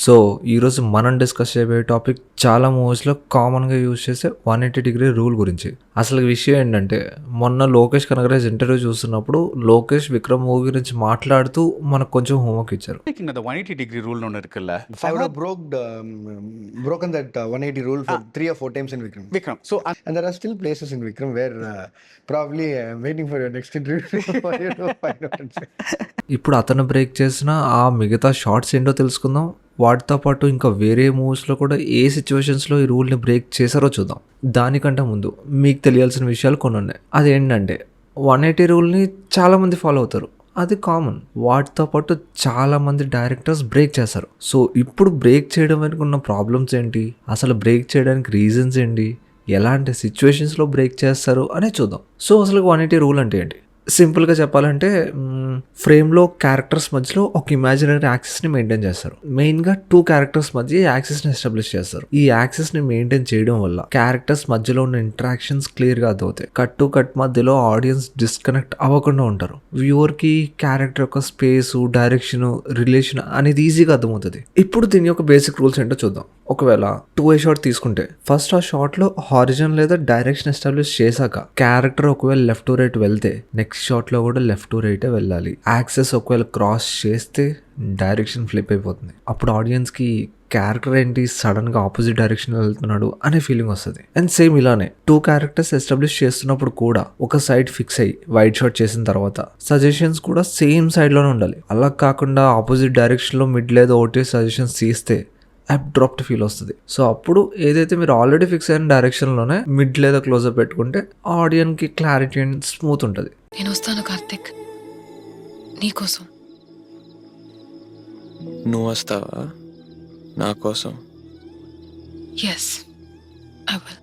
So ఈరోజు మనం discuss చేయబోయే టాపిక్ చాలా మూవీస్లో కామన్గా యూజ్ చేసే 180 రూల్ గురించి. అసలు విషయం ఏంటంటే, మొన్న లోకేష్ కనగరాజ్ ఇంటర్వ్యూ చూస్తున్నప్పుడు లోకేష్ విక్రమ్ మూవీ గురించి మాట్లాడుతూ మనకు కొంచెం హోంవర్క్ ఇచ్చారు. இந்த 180 rule ஒன்று இருக்குல்ல I would have broken that 180 rule for 3 or 4 times in Vikram. Vikram. So And there are still places in Vikram where probably I'm waiting for your next interview for you to find out and say. ఇప్పుడు అతను break చేసిన ఆ మిగతా shorts ఏంటో తెలుసుకుందాం. వాటితో పాటు ఇంకా వేరే మూవీస్లో కూడా ఏ సిచ్యువేషన్స్లో ఈ రూల్ని బ్రేక్ చేశారో చూద్దాం. దానికంటే ముందు మీకు తెలియాల్సిన విషయాలు కొన్ని ఉన్నాయి. అదేంటంటే 180 రూల్ని చాలామంది ఫాలో అవుతారు, అది కామన్. వాటితో పాటు చాలామంది డైరెక్టర్స్ బ్రేక్ చేస్తారు. సో ఇప్పుడు బ్రేక్ చేయడం వెనుక ఉన్న ప్రాబ్లమ్స్ ఏంటి, అసలు బ్రేక్ చేయడానికి రీజన్స్ ఏంటి, ఎలాంటి సిచ్యువేషన్స్లో బ్రేక్ చేస్తారు అనే చూద్దాం. సో అసలు 180 రూల్ అంటే ఏంటి? సింపుల్గా చెప్పాలంటే ఫ్రేమ్లో క్యారెక్టర్స్ మధ్యలో ఒక ఇమాజినరీ యాక్సెస్ని మెయింటైన్ చేస్తారు. మెయిన్గా 2 క్యారెక్టర్స్ మధ్య ఈ యాక్సెస్ని ఎస్టాబ్లిష్ చేస్తారు. ఈ యాక్సెస్ని మెయింటైన్ చేయడం వల్ల క్యారెక్టర్స్ మధ్యలో ఉన్న ఇంటరాక్షన్స్ క్లియర్గా అర్థమవుతాయి. కట్ టు కట్ మధ్యలో ఆడియన్స్ డిస్కనెక్ట్ అవ్వకుండా ఉంటారు. వ్యూవర్కి క్యారెక్టర్ యొక్క స్పేసు, డైరెక్షన్, రిలేషన్ అనేది ఈజీగా అర్థమవుతుంది. ఇప్పుడు దీని యొక్క బేసిక్ రూల్స్ ఏంటో చూద్దాం. ఒకవేళ 2A షాట్ తీసుకుంటే ఫస్ట్ ఆ షాట్లో హారిజన్ లేదా డైరెక్షన్ ఎస్టాబ్లిష్ చేశాక క్యారెక్టర్ ఒకవేళ లెఫ్ట్ టు రైట్ వెళ్తే నెక్స్ట్ షాట్లో కూడా లెఫ్ట్ టు రైటే వెళ్ళాలి. యాక్సెస్ ఒకవేళ క్రాస్ చేస్తే డైరెక్షన్ ఫ్లిప్ అయిపోతుంది. అప్పుడు ఆడియన్స్కి క్యారెక్టర్ ఏంటి సడన్గా ఆపోజిట్ డైరెక్షన్ వెళ్తున్నాడు అనే ఫీలింగ్ వస్తుంది. అండ్ సేమ్ ఇలానే 2 క్యారెక్టర్స్ ఎస్టాబ్లిష్ చేస్తున్నప్పుడు కూడా ఒక సైడ్ ఫిక్స్ అయ్యి వైట్ షాట్ చేసిన తర్వాత సజెషన్స్ కూడా సేమ్ సైడ్లోనే ఉండాలి. అలా కాకుండా ఆపోజిట్ డైరెక్షన్లో మిడ్ లేదా ఓటీ సజెషన్స్ తీస్తే అబ్డ్రాప్ట్ ఫీల్ వస్తుంది. సో అప్పుడు ఏదైతే మీరు ఆల్రెడీ ఫిక్స్ అయిన డైరెక్షన్లోనే మిడ్ లేదా క్లోజప్ పెట్టుకుంటే ఆడియన్కి క్లారిటీ అండ్ స్మూత్ ఉంటుంది. నేను వస్తాను కార్తిక్, నీకోసం. నువ్వు వస్తావా నా కోసం? Yes, I will.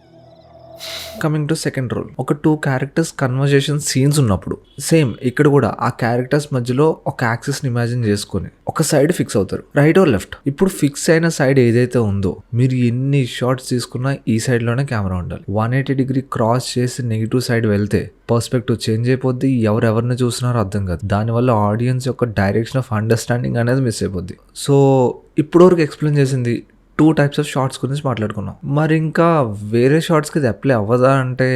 Coming to second rule, ఒక 2 క్యారెక్టర్స్ కన్వర్జేషన్ సీన్స్ ఉన్నప్పుడు సేమ్ ఇక్కడ కూడా ఆ క్యారెక్టర్స్ మధ్యలో ఒక యాక్సెస్ని ఇమాజిన్ చేసుకొని ఒక సైడ్ ఫిక్స్ అవుతారు, రైట్ ఆర్ లెఫ్ట్. ఇప్పుడు ఫిక్స్ అయిన సైడ్ ఏదైతే ఉందో మీరు ఎన్ని షాట్స్ తీసుకున్నా ఈ సైడ్లోనే కెమెరా ఉండాలి. 180 క్రాస్ చేసి నెగిటివ్ సైడ్ వెళ్తే పర్స్పెక్టివ్ చేంజ్ అయిపోద్ది, ఎవరెవరిని చూస్తున్నారో అర్థం కాదు. దానివల్ల ఆడియన్స్ యొక్క డైరెక్షన్ ఆఫ్ అండర్స్టాండింగ్ అనేది మిస్ అయిపోద్ది. సో ఇప్పటివరకు ఎక్స్ప్లెయిన్ చేసింది 2 టైప్స్ ఆఫ్ షార్ట్స్ గురించి మాట్లాడుకున్నాం. మరి ఇంకా వేరే షార్ట్స్కి ఇది అప్లై అవ్వదా అంటే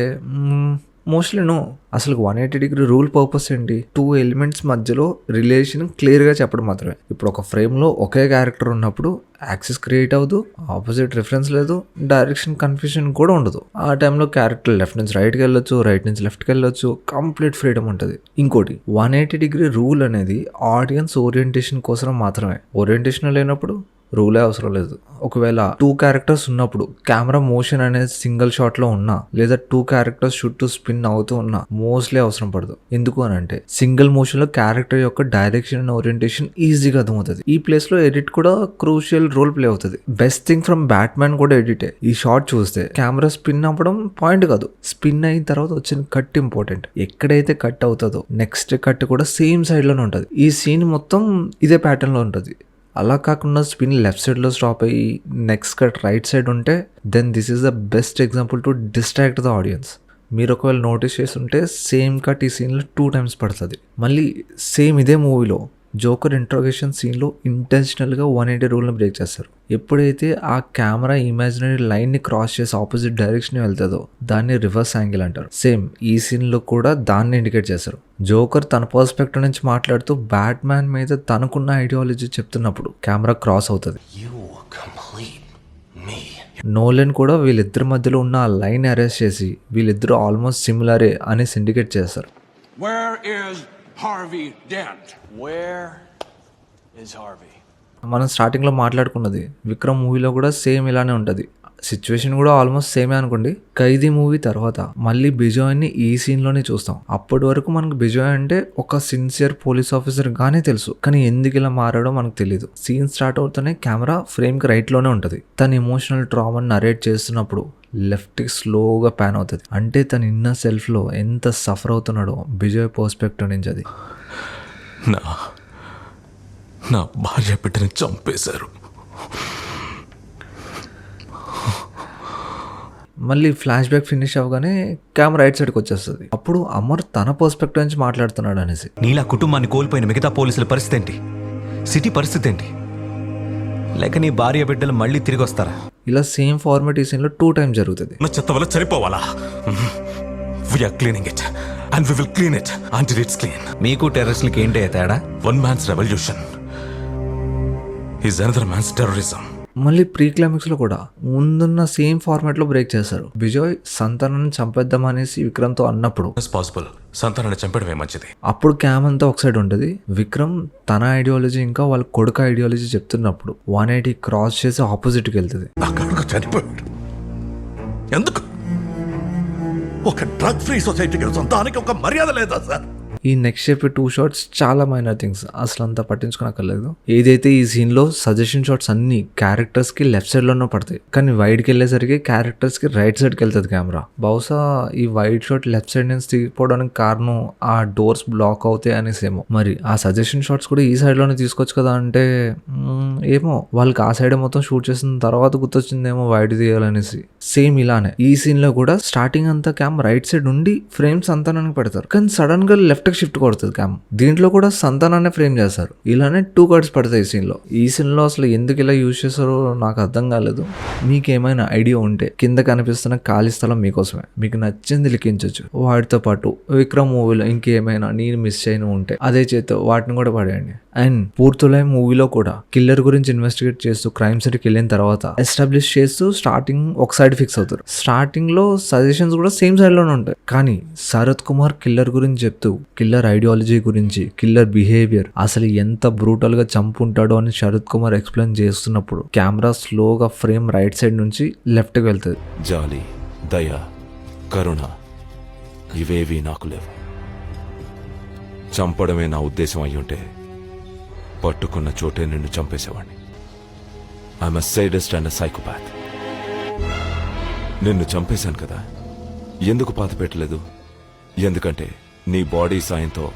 మోస్ట్లీ నో. అసలు 180 రూల్ పర్పస్ ఏంటి? 2 ఎలిమెంట్స్ మధ్యలో రిలేషన్ క్లియర్గా చెప్పడం మాత్రమే. ఇప్పుడు ఒక ఫ్రేమ్లో ఒకే క్యారెక్టర్ ఉన్నప్పుడు యాక్సెస్ క్రియేట్ అవ్వదు, ఆపోజిట్ రిఫరెన్స్ లేదు, డైరెక్షన్ కన్ఫ్యూజన్ కూడా ఉండదు. ఆ టైంలో క్యారెక్టర్ లెఫ్ట్ నుంచి రైట్కి వెళ్ళొచ్చు, రైట్ నుంచి లెఫ్ట్కి వెళ్ళొచ్చు, కంప్లీట్ ఫ్రీడమ్ ఉంటుంది. ఇంకోటి 180 రూల్ అనేది ఆడియన్స్ ఓరియంటేషన్ కోసం మాత్రమే. ఓరియంటేషన్ లేనప్పుడు రూలే అవసరం లేదు. ఒకవేళ 2 క్యారెక్టర్స్ ఉన్నప్పుడు కెమెరా మోషన్ అనేది సింగిల్ షాట్ లో ఉన్నా లేదా 2 క్యారెక్టర్స్ చుట్టూ స్పిన్ అవుతూ ఉన్నా మోస్ట్లీ అవసరం పడదు. ఎందుకు అని అంటే సింగిల్ మోషన్ లో క్యారెక్టర్ యొక్క డైరెక్షన్ అండ్ ఓరియంటేషన్ ఈజీగా అర్థమవుతుంది. ఈ ప్లేస్ లో ఎడిట్ కూడా క్రూషియల్ రోల్ ప్లే అవుతుంది. బెస్ట్ థింగ్ ఫ్రమ్ బ్యాట్మ్యాన్ కూడా ఎడిటే. ఈ షాట్ చూస్తే కెమెరా స్పిన్ అవ్వడం పాయింట్ కాదు, స్పిన్ అయిన తర్వాత వచ్చిన కట్ ఇంపార్టెంట్. ఎక్కడైతే కట్ అవుతుందో నెక్స్ట్ కట్ కూడా సేమ్ సైడ్ లోనే ఉంటుంది. ఈ సీన్ మొత్తం ఇదే ప్యాటర్న్ లో ఉంటుంది. అలా కాకుండా స్పిన్ లెఫ్ట్ సైడ్లో స్టాప్ అయ్యి నెక్స్ట్ కట్ రైట్ సైడ్ ఉంటే then this is the best example to distract the audience. మీరు ఒకవేళ నోటీస్ చేస్తుంటే సేమ్ కట్ ఈ సీన్లో 2 టైమ్స్ పడుతుంది. మళ్ళీ సేమ్ ఇదే మూవీలో జోకర్ ఇంట్రోగేషన్ సీన్లో ఇంటెన్షనల్గా 180 రూల్ని బ్రేక్ చేస్తారు. ఎప్పుడైతే ఆ కెమెరా ఇమాజినరీ లైన్ని క్రాస్ చేసి ఆపోజిట్ డైరెక్షన్ వెళ్తుందో దాన్ని రివర్స్ యాంగిల్ అంటారు. సేమ్ ఈ సీన్లో కూడా దాన్ని ఇండికేట్ చేస్తారు. జోకర్ తన పర్స్పెక్టివ్ నుంచి మాట్లాడుతూ బ్యాట్మ్యాన్ మీద తనకున్న ఐడియాలజీ చెప్తున్నప్పుడు కెమెరా క్రాస్ అవుతుంది. నోలెన్ కూడా వీళ్ళిద్దరి మధ్యలో ఉన్న ఆ లైన్ అరెస్ట్ చేసి వీళ్ళిద్దరూ ఆల్మోస్ట్ సిమిలరే అని ఇండికేట్ చేస్తారు. Harvey Dent. Where is Harvey? మనం స్టార్టింగ్లో మాట్లాడుకున్నది విక్రమ్ మూవీలో కూడా సేమ్ ఇలానే ఉంటుంది. సిచ్యువేషన్ కూడా ఆల్మోస్ట్ సేమే అనుకోండి. ఖైదీ మూవీ తర్వాత మళ్ళీ బిజోయ్ని ఈ సీన్లోనే చూస్తాం. అప్పటి వరకు మనకు బిజోయ్ అంటే ఒక సిన్సియర్ పోలీస్ ఆఫీసర్ గానే తెలుసు, కానీ ఎందుకు ఇలా మారాడో మనకు తెలియదు. సీన్ స్టార్ట్ అవుతూనే కెమెరా ఫ్రేమ్కి రైట్లోనే ఉంటుంది. తన ఎమోషనల్ ట్రామాని నరేట్ చేస్తున్నప్పుడు లెఫ్ట్కి స్లోగా ప్యాన్ అవుతుంది. అంటే తన ఇన్నర్ సెల్ఫ్లో ఎంత సఫర్ అవుతున్నాడో బిజోయ్ పర్స్పెక్టివ్ నుంచి అది. నా భార్య బిడ్డని చంపేశారు. మళ్ళీ ఫ్లాష్ బ్యాక్ ఫినిష్ అవ్వగానే కెమెరా రైట్ సైడ్కి వచ్చేస్తుంది. అప్పుడు అమర్ తన పర్స్పెక్టివ్ నుంచి మాట్లాడుతున్నాడు అనేసి. నీలా కుటుంబాన్ని కోల్పోయిన మిగతా పోలీసుల పరిస్థితి ఏంటి? సిటీ పరిస్థితి ఏంటి? లేక నీ భార్య బిడ్డలు మళ్ళీ తిరిగి వస్తారా? ఇలా సేమ్ ఫార్మాట్ ఈ సీన్లో 2 times జరుగుతుంది. నా చెత్త వల్ల చనిపోవాలా? We're cleaning it and we will clean it until it's clean. మీకు టెర్రరిస్టులకి ఏంటి తేడా? One man's revolution is another man's terrorism. మళ్ళీ ప్రీ క్లైమాక్స్లో కూడా ముందున్న సేమ్ ఫార్మాట్లో బ్రేక్ చేశారు. విజయ్ సంతానాన్ని చంపేద్దామనేసి విక్రమ్తో అన్నప్పుడు పాసిబుల్ సంతానాన్ని చంపడమే మంచిది. అప్పుడు క్యామ్ అంతా ఒక సైడ్ ఉంటుంది. విక్రమ్ తన ఐడియాలజీ ఇంకా వాళ్ళ కొడుకు ఐడియాలజీ చెప్తున్నప్పుడు 180 క్రాస్ చేసి ఆపోజిట్కి వెళ్తుంది. నా కొడుకు చనిపోయాడు. ఎందుకు? ఒక డ్రగ్ ఫ్రీ సొసైటీ కోసం దానికి ఒక మర్యాద లేదా సార్? ఈ నెక్స్ట్ చెప్పే 2 shots చాలా మైనర్ థింగ్స్, అసలు అంతా పట్టించుకోనక్కర్లేదు. ఏదైతే ఈ సీన్లో సజెషన్ షాట్స్ అన్ని క్యారెక్టర్స్కి లెఫ్ట్ సైడ్లోనే పడతాయి, కానీ వైడ్కి వెళ్ళేసరికి క్యారెక్టర్స్కి రైట్ సైడ్కి వెళ్తుంది కెమెరా. బహుశా ఈ వైడ్ షాట్ లెఫ్ట్ సైడ్ నుంచి తీగిపోవడానికి కారణం ఆ డోర్స్ బ్లాక్ అవుతాయి అనేసేమో. మరి ఆ సజెషన్ షాట్స్ కూడా ఈ సైడ్లోనే తీసుకోవచ్చు కదా అంటే ఏమో వాళ్ళకి ఆ సైడ్ మొత్తం షూట్ చేసిన తర్వాత గుర్తొచ్చిందేమో వైడ్ తీయాలనేసి. సేమ్ ఇలానే ఈ సీన్లో కూడా స్టార్టింగ్ అంతా క్యామ్ రైట్ సైడ్ ఉండి ఫ్రేమ్ సంతానానికి పెడతారు, కానీ సడన్ గా లెఫ్ట్ షిఫ్ట్ కొడుతుంది క్యామ్. దీంట్లో కూడా సంతానాన్ని ఫ్రేమ్ చేస్తారు. ఇలానే 2 cuts పడతాయి ఈ సీన్లో. అసలు ఎందుకు ఇలా యూజ్ చేస్తారో నాకు అర్థం కాలేదు. మీకేమైనా ఐడియా ఉంటే కింద కనిపిస్తున్న ఖాళీ స్థలం మీకోసమే, మీకు నచ్చింది లిఖించవచ్చు. వాటితో పాటు విక్రమ్ మూవీలో ఇంకేమైనా నేను మిస్ అయిన ఉంటే అదే చేతో వాటిని కూడా పడేయండి. అండ్ పూర్తులై మూవీలో కూడా కిల్లర్ గురించి ఇన్వెస్టిగేట్ చేస్తూ క్రైమ్ సైట్కి వెళ్ళిన తర్వాత ఎస్టాబ్లిష్ చేస్తూ స్టార్టింగ్ ఒక సైడ్ ఫిక్స్ అవుతారు. స్టార్టింగ్ లో సజెషన్స్ కూడా సేమ్ సైడ్ లోనే ఉంటాయి, కానీ శరత్ కుమార్ కిల్లర్ గురించి చెప్తూ కిల్లర్ ఐడియాలజీ గురించి, కిల్లర్ బిహేవియర్, అసలు ఎంత బ్రూటల్ గా చంపుంటాడో అని శరత్ కుమార్ ఎక్స్ప్లెయిన్ చేస్తున్నప్పుడు కెమెరా స్లోగా ఫ్రేమ్ రైట్ సైడ్ నుంచి లెఫ్ట్ కి వెళ్తుంది. జాలి, దయ, కరుణ ఇవేవి నాకు లేవు. చంపడమే నా ఉద్దేశం అయ్యుంటే పట్టుకున్న చోటే నిన్ను చంపేసేవాడిని. I'm a sadist and a psychopath. నిన్ను చంపేశాను కదా, ఎందుకు పాత పెట్టలేదు? ఎందుకంటే నీ బాడీ సాయంతో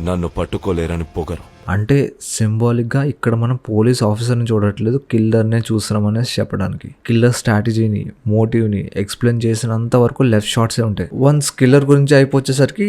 నన్ను పట్టుకోలేరని పొగరు. అంటే సింబాలిక్ గా ఇక్కడ మనం పోలీస్ ఆఫీసర్ని చూడట్లేదు, కిల్లర్నే చూస్తున్నామనేసి చెప్పడానికి. కిల్లర్ స్ట్రాటజీని, మోటివ్ని ఎక్స్ప్లెయిన్ చేసినంత వరకు లెఫ్ట్ షాట్సే ఉంటాయి. వన్స్ కిల్లర్ గురించి అయిపోయేసరికి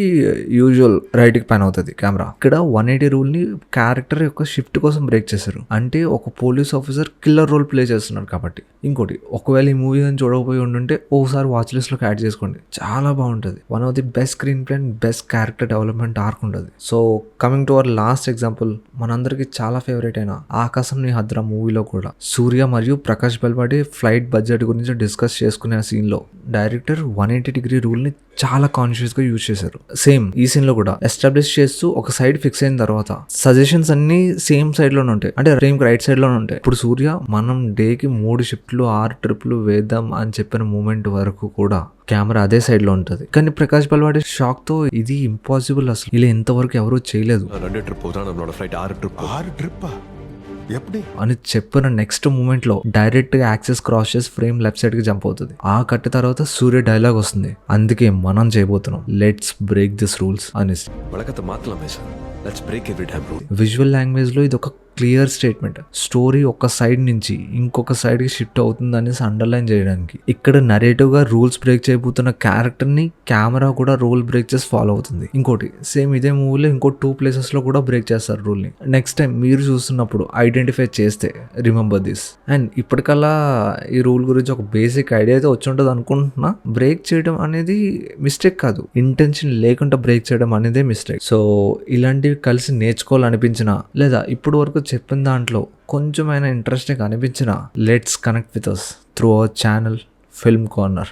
యూజువల్ రైట్కి పైన అవుతుంది కెమెరా. ఇక్కడ 180 రూల్ని క్యారెక్టర్ యొక్క షిఫ్ట్ కోసం బ్రేక్ చేశారు. అంటే ఒక police officer killer role play చేస్తున్నారు కాబట్టి. ఇంకోటి, ఒకవేళ ఈ మూవీ అని చూడకపోయి ఉండుంటే ఒకసారి వాచ్ లిస్ట్లోకి యాడ్ చేసుకోండి, చాలా బాగుంటుంది. One of the best screenplay and best character development arc ఉంటుంది. So coming to our last example, మనందరికి చాలా ఫేవరెట్ అయిన ఆకాశం నీ హద్రా మూవీలో కూడా సూర్య మరియు ప్రకాష్ బెల్వాడి ఫ్లైట్ బడ్జెట్ గురించి డిస్కస్ చేసుకునే సీన్ లో డైరెక్టర్ 180 రూల్ ని చాలా కాన్షియస్ గా యూజ్ చేశారు. సేమ్ ఈ సీన్ లో కూడా ఎస్టాబ్లిష్ చేస్తూ ఒక సైడ్ ఫిక్స్ అయిన తర్వాత సజెషన్స్ అన్ని సేమ్ సైడ్ లోనే ఉంటాయి, అంటే ఫ్రేమ్ రైట్ సైడ్ లోనే ఉంటాయి. ఇప్పుడు సూర్య మనం డేకి 3 షిఫ్ట్లు 6 ట్రిప్లు వేద్దాం అని చెప్పిన మూమెంట్ వరకు కూడా కెమెరా అదే సైడ్ లో ఉంటుంది. కానీ ప్రకాష్ బల్వాడి షాక్ తో ఇది ఇంపాసిబుల్, అసలు ఇలా ఇంతవరకు ఎవరూ చేయలేదు అని చెప్పిన నెక్స్ట్ మూమెంట్ లో డైరెక్ట్ గా యాక్సెస్ క్రాస్ చేసి ఫ్రేమ్ లెఫ్ట్ సైడ్ కి జంప్ అవుతుంది. ఆ కట్ తర్వాత సూర్య డైలాగ్ వస్తుంది, అందుకే మనం చేయబోతున్నాం లెట్స్ బ్రేక్ దిస్ రూల్స్ అనేసి. విజువల్ లాంగ్వేజ్ లో ఇది ఒక క్లియర్ స్టేట్మెంట్. స్టోరీ ఒక సైడ్ నుంచి ఇంకొక సైడ్ కి షిఫ్ట్ అవుతుంది అనేసి అండర్లైన్ చేయడానికి. ఇక్కడ నరేటివ్ గా రూల్స్ బ్రేక్ చేయబోతున్న క్యారెక్టర్ ని కెమెరా కూడా రూల్ బ్రేక్ చేసి ఫాలో అవుతుంది. ఇంకోటి, సేమ్ ఇదే మూవీలో ఇంకో 2 places లో కూడా బ్రేక్ చేస్తారు రూల్ ని. నెక్స్ట్ టైం మీరు చూస్తున్నప్పుడు ఐడెంటిఫై చేస్తే రిమెంబర్ దిస్. అండ్ ఇప్పటికల్లా ఈ రూల్ గురించి ఒక బేసిక్ ఐడియా అయితే వచ్చి ఉంటుంది అనుకుంటున్నా. బ్రేక్ చేయడం అనేది మిస్టేక్ కాదు, ఇంటెన్షన్ లేకుండా బ్రేక్ చేయడం అనేదే మిస్టేక్. సో ఇలాంటివి కలిసి నేర్చుకోవాలనిపించిన, లేదా ఇప్పుడు వరకు చెప్పిన దాంట్లో కొంచెమైనా ఇంట్రెస్టింగ్ అనిపించిన, let's connect with us through our channel film corner.